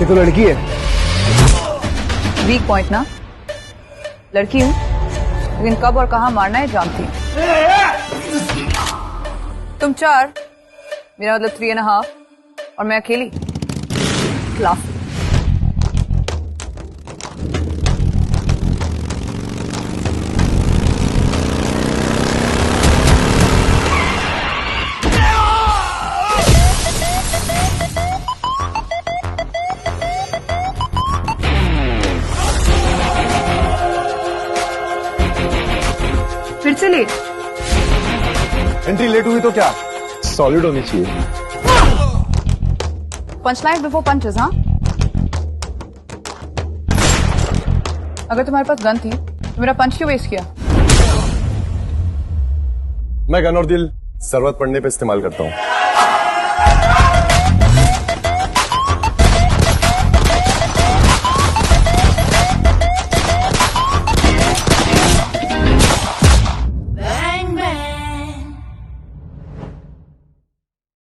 तो लड़की है। वीक पॉइंट ना, लड़की हूं लेकिन कब और कहां मारना है जानती हूं। तुम 4, मेरा मतलब 3.5, और मैं अकेली। क्लास फिर से लेट। एंट्री लेट हुई तो क्या, सॉलिड होनी चाहिए। Punchline before punches. हाँ, अगर तुम्हारे पास गन थी तो मेरा पंच क्यों वेस्ट किया? मैं गन और दिल जरूरत पड़ने पे इस्तेमाल करता हूँ।